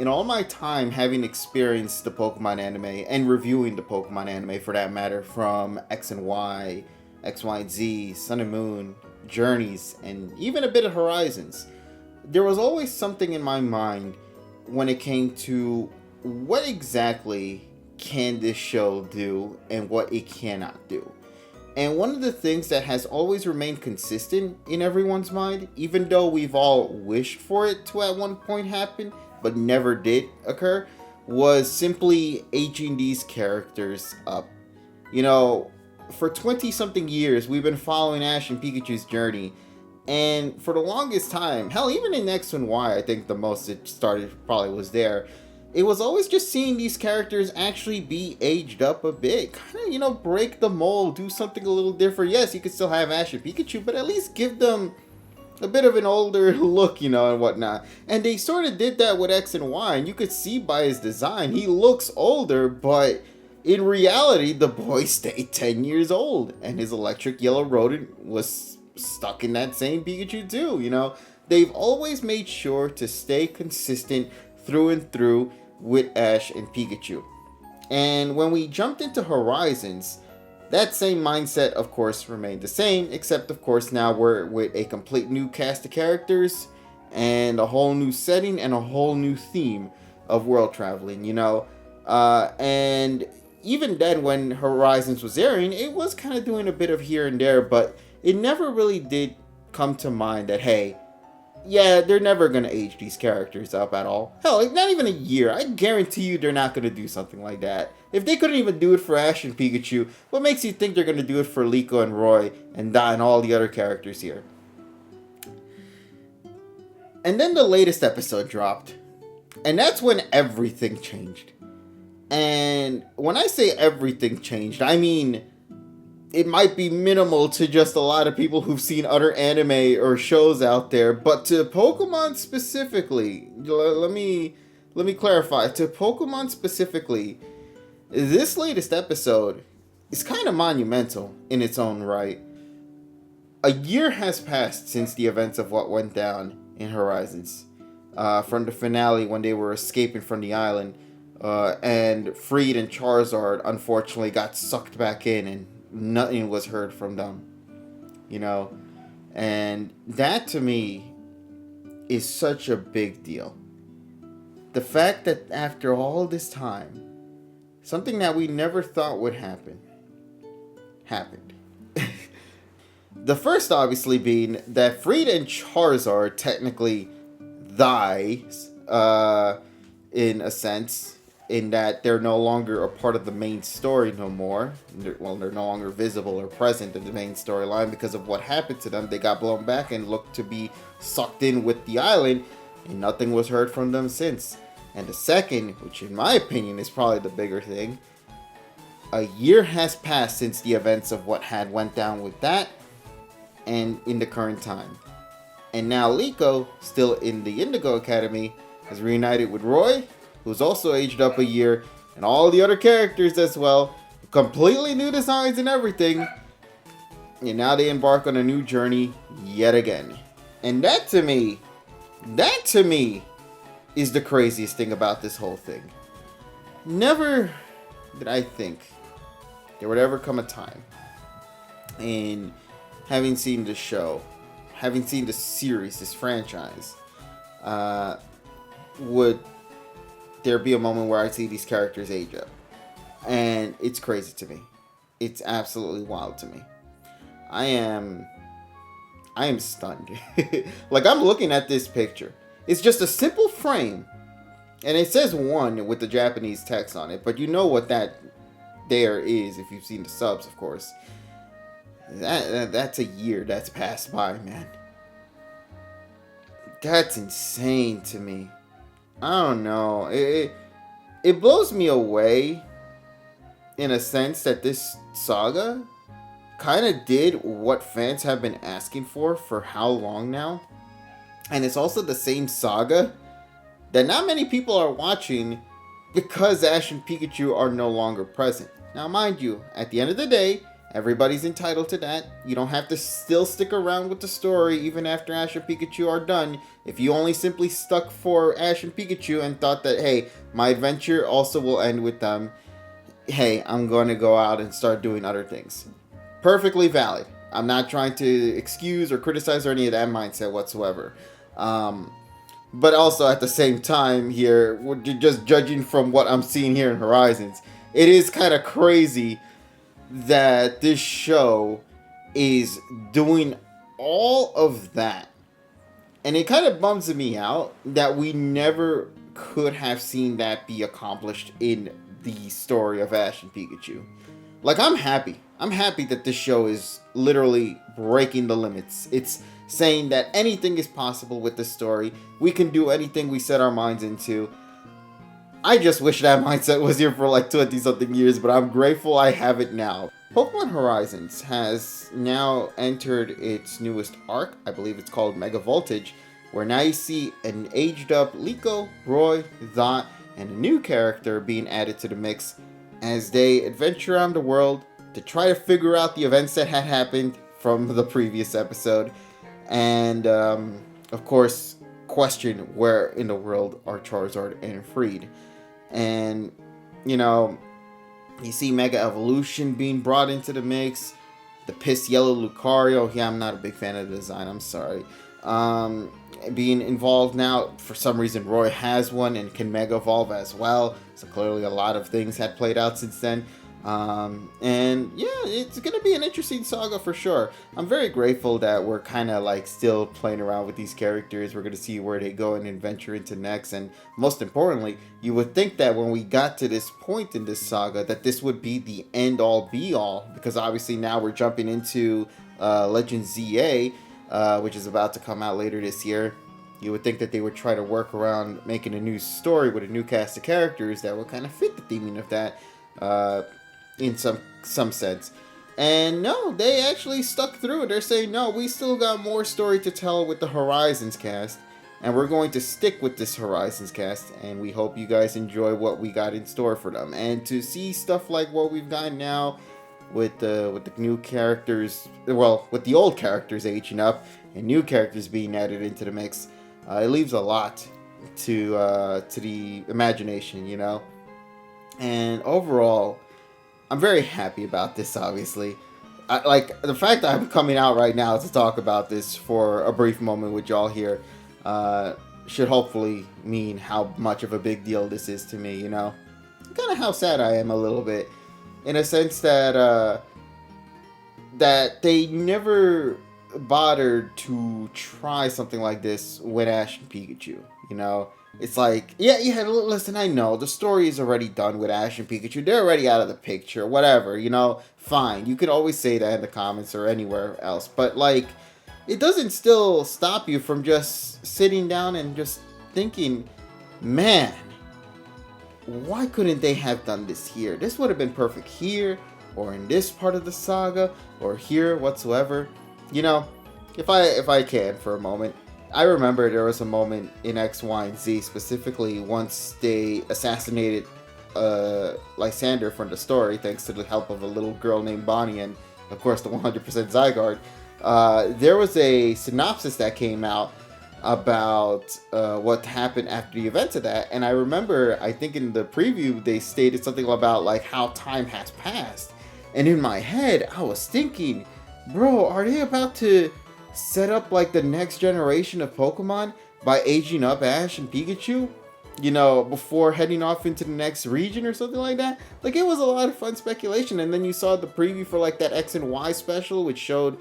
in all my time having experienced the Pokemon anime and reviewing the Pokemon anime for that matter, from X and Y, X, Y, and Z, Sun and Moon, Journeys, and even a bit of Horizons, there was always something in my mind when it came to what exactly can this show do and what it cannot do. And one of the things that has always remained consistent in everyone's mind, even though we've all wished for it to at one point happen, but never did occur, was simply aging these characters up. You know, for 20 something years, we've been following Ash and Pikachu's journey. And for the longest time, hell, even in X and Y, I think the most it started probably was there. It was always just seeing these characters actually be aged up a bit. Kind of, break the mold, do something a little different. Yes, you could still have Ash and Pikachu, but at least give them a bit of an older look, and whatnot. And they sort of did that with X and Y, and you could see by his design, he looks older, but in reality, the boy stayed 10 years old, and his electric yellow rodent was stuck in that same Pikachu too, They've always made sure to stay consistent through and through with Ash and Pikachu. And when we jumped into Horizons, that same mindset, of course, remained the same, except, of course, now we're with a complete new cast of characters and a whole new setting and a whole new theme of world traveling, and even then, when Horizons was airing, it was kind of doing a bit of here and there, but it never really did come to mind that, hey, yeah, they're never going to age these characters up at all. Hell, not even a year. I guarantee you they're not going to do something like that. If they couldn't even do it for Ash and Pikachu, what makes you think they're going to do it for Liko and Roy and all the other characters here? And then the latest episode dropped. And that's when everything changed. And when I say everything changed, I mean it might be minimal to just a lot of people who've seen other anime or shows out there, but to Pokemon specifically, let me clarify. To Pokemon specifically, this latest episode is kind of monumental in its own right. A year has passed since the events of what went down in Horizons. From the finale when they were escaping from the island, and Freed and Charizard unfortunately got sucked back in and nothing was heard from them, and that to me is such a big deal. The fact that after all this time, something that we never thought would happen, happened. The first obviously being that Freed and Charizard technically dies, in a sense, in that they're no longer a part of the main story no more. They're no longer visible or present in the main storyline because of what happened to them. They got blown back and looked to be sucked in with the island, and nothing was heard from them since. And the second, which in my opinion is probably the bigger thing, a year has passed since the events of what had went down with that and in the current time. And now Liko, still in the Indigo Academy, has reunited with Roy, who's also aged up a year, and all the other characters as well. Completely new designs and everything. And now they embark on a new journey yet again. And that to me is the craziest thing about this whole thing. Never did I think there would ever come a time in having seen this show, having seen this series, this franchise, would there be a moment where I see these characters age up. And it's crazy to me. It's absolutely wild to me. I am stunned. Like, I'm looking at this picture. It's just a simple frame. And it says 1 with the Japanese text on it. But you know what that there is if you've seen the subs, of course. That's a year that's passed by, man. That's insane to me. I don't know. It blows me away in a sense that this saga kind of did what fans have been asking for how long now. And it's also the same saga that not many people are watching because Ash and Pikachu are no longer present. Now, mind you, at the end of the day, Everybody's entitled to that. You don't have to still stick around with the story even after Ash and Pikachu are done. If you only simply stuck for Ash and Pikachu and thought that, hey, my adventure also will end with them, hey, I'm going to go out and start doing other things. Perfectly valid. I'm not trying to excuse or criticize or any of that mindset whatsoever. But also at the same time here, just judging from what I'm seeing here in Horizons, it is kind of crazy that this show is doing all of that. And it kind of bums me out that we never could have seen that be accomplished in the story of Ash and Pikachu. Like, I'm happy. I'm happy that this show is literally breaking the limits. It's saying that anything is possible with this story. We can do anything we set our minds into. I just wish that mindset was here for like 20 something years, but I'm grateful I have it now. Pokemon Horizons has now entered its newest arc. I believe it's called Mega Voltage, where now you see an aged up Liko, Roy, Dot, and a new character being added to the mix as they adventure around the world to try to figure out the events that had happened from the previous episode. And, of course, question where in the world are Charizard and Freed. And, you know, you see Mega Evolution being brought into the mix. The Piss Yellow Lucario. Yeah, I'm not a big fan of the design. I'm sorry. Being involved now. For some reason, Roy has one and can Mega Evolve as well. So clearly a lot of things had played out since then. And yeah, it's going to be an interesting saga for sure. I'm very grateful that we're kind of like still playing around with these characters. We're going to see where they go and venture into next. And most importantly, you would think that when we got to this point in this saga, that this would be the end all be all. Because obviously now we're jumping into Legend ZA, which is about to come out later this year. You would think that they would try to work around making a new story with a new cast of characters that would kind of fit the theming of that. In some sense. And no, they actually stuck through it. They're saying, no, we still got more story to tell with the Horizons cast, and we're going to stick with this Horizons cast, and we hope you guys enjoy what we got in store for them. And to see stuff like what we've got now with the new characters, well, with the old characters aging up and new characters being added into the mix, it leaves a lot to the imagination, you know. And overall, I'm very happy about this, obviously. Like, the fact that I'm coming out right now to talk about this for a brief moment with y'all here should hopefully mean how much of a big deal this is to me, you know? Kind of how sad I am a little bit. In a sense that that they never bothered to try something like this with Ash and Pikachu, you know? It's like, yeah, listen, I know, the story is already done with Ash and Pikachu. They're already out of the picture, whatever, you know, fine. You could always say that in the comments or anywhere else. But, like, it doesn't still stop you from just sitting down and just thinking, man, why couldn't they have done this here? This would have been perfect here, or in this part of the saga, or here whatsoever. You know, if I can for a moment, I remember there was a moment in X, Y, and Z, specifically once they assassinated Lysander from the story, thanks to the help of a little girl named Bonnie and, of course, the 100% Zygarde. There was a synopsis that came out about what happened after the events of that, and I remember, I think in the preview, they stated something about, like, how time has passed. And in my head, I was thinking, bro, are they about to set up like the next generation of Pokemon by aging up Ash and Pikachu, you know, before heading off into the next region or something like that? Like, it was a lot of fun speculation. And then you saw the preview for like that X and Y special, which showed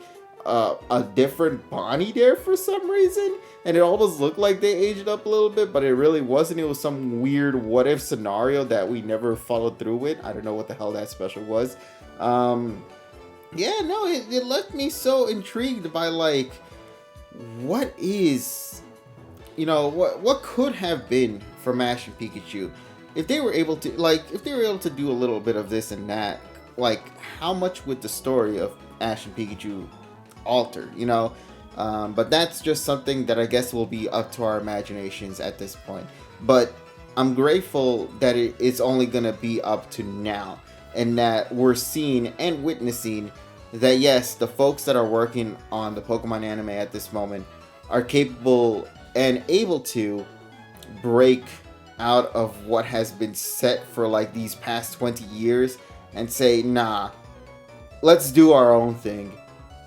a different Bonnie there for some reason, and it almost looked like they aged up a little bit, but it really wasn't. It was some weird what if scenario that we never followed through with. I don't know what the hell that special was. Yeah, no, it left me so intrigued by, like, what is, you know, what could have been from Ash and Pikachu if they were able to, like, if they were able to do a little bit of this and that. Like, how much would the story of Ash and Pikachu alter, you know? But that's just something that I guess will be up to our imaginations at this point. But I'm grateful that it's only gonna be up to now. and that we're seeing and witnessing that yes, the folks that are working on the Pokemon anime at this moment are capable and able to break out of what has been set for like these past 20 years and say, nah, let's do our own thing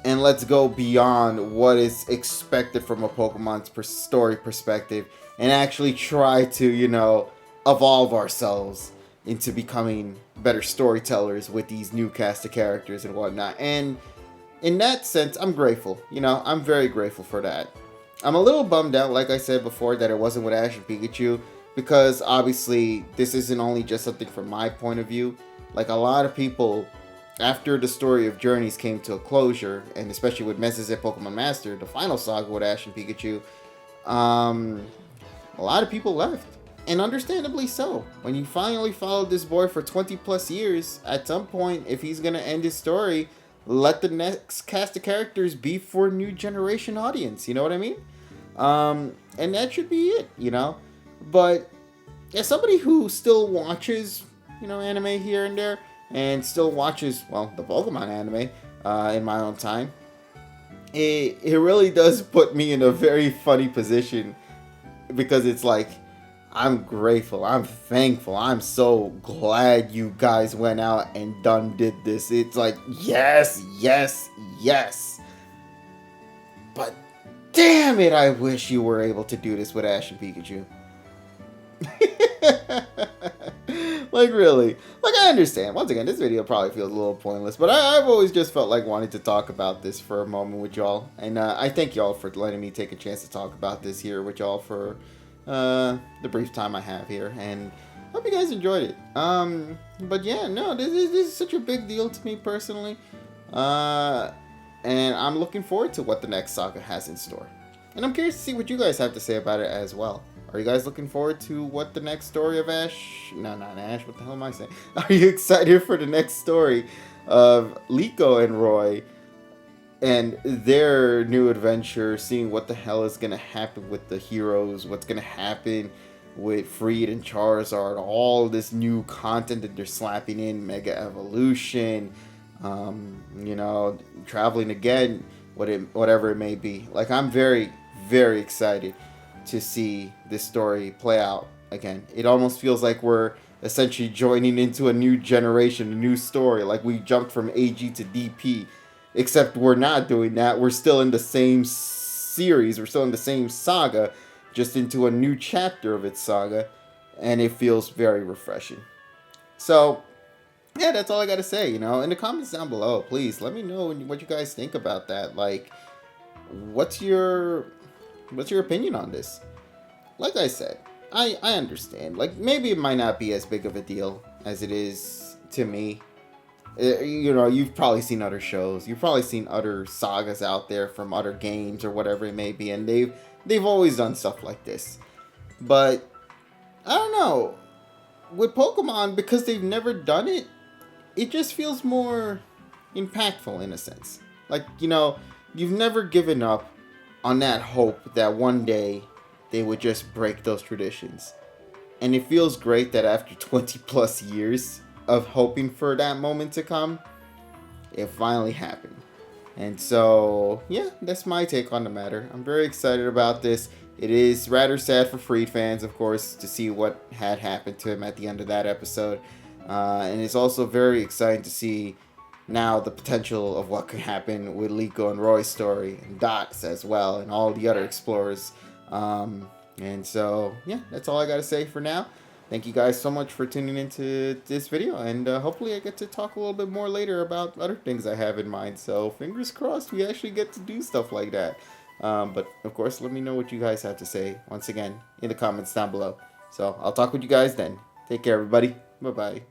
and let's go beyond what is expected from a Pokemon's story perspective and actually try to, evolve ourselves into becoming better storytellers with these new cast of characters and whatnot. And in that sense, I'm grateful. I'm very grateful for that. I'm a little bummed out, like I said before, that it wasn't with Ash and Pikachu, because obviously this isn't only just something from my point of view. Like a lot of people, after the story of Journeys came to a closure, and especially with Message at Pokemon Master, the final saga with Ash and Pikachu, a lot of people left. And understandably so. When you finally followed this boy for 20 plus years, at some point, if he's going to end his story, let the next cast of characters be for a new generation audience. You know what I mean? And that should be it, But as somebody who still watches, anime here and there, and still watches, the Pokemon anime in my own time, it really does put me in a very funny position, because it's like, I'm grateful, I'm thankful, I'm so glad you guys went out and did this. It's like, yes, yes, yes. But damn it, I wish you were able to do this with Ash and Pikachu. Like, really. Like, I understand. Once again, this video probably feels a little pointless, but I've always just felt like wanting to talk about this for a moment with y'all. And I thank y'all for letting me take a chance to talk about this here with y'all for the brief time I have here. And hope you guys enjoyed it. But yeah, no, this is such a big deal to me personally. And I'm looking forward to what the next saga has in store. And I'm curious to see what you guys have to say about it as well. Are you guys looking forward to what the next story of Ash... No, not Ash. What the hell am I saying? Are you excited for the next story of Liko and Roy and their new adventure, seeing what the hell is going to happen with the heroes, what's going to happen with Freed and Charizard, all this new content that they're slapping in, Mega Evolution, traveling again, whatever it may be. Like, I'm very, very excited to see this story play out again. It almost feels like we're essentially joining into a new generation, a new story. Like we jumped from AG to DP, except we're not doing that. We're still in the same series. We're still in the same saga, just into a new chapter of its saga, and it feels very refreshing. So, yeah, that's all I gotta say. In the comments down below, please let me know what you guys think about that. Like, what's your opinion on this? Like I said, I understand. Like, maybe it might not be as big of a deal as it is to me. You've probably seen other shows. You've probably seen other sagas out there from other games or whatever it may be, and they've always done stuff like this. But I don't know. With Pokemon, because they've never done it, it just feels more impactful in a sense. Like, you've never given up on that hope that one day they would just break those traditions. And it feels great that after 20 plus years of hoping for that moment to come, it finally happened. And so, yeah, that's my take on the matter. I'm very excited about this. It is rather sad for Freed fans, of course, to see what had happened to him at the end of that episode. And it's also very exciting to see now the potential of what could happen with Liko and Roy's story, and Dots as well, and all the other explorers. And so, yeah, that's all I gotta say for now. Thank you guys so much for tuning into this video, and hopefully I get to talk a little bit more later about other things I have in mind. So fingers crossed we actually get to do stuff like that. But of course, let me know what you guys have to say once again in the comments down below. So I'll talk with you guys then. Take care, everybody. Bye-bye.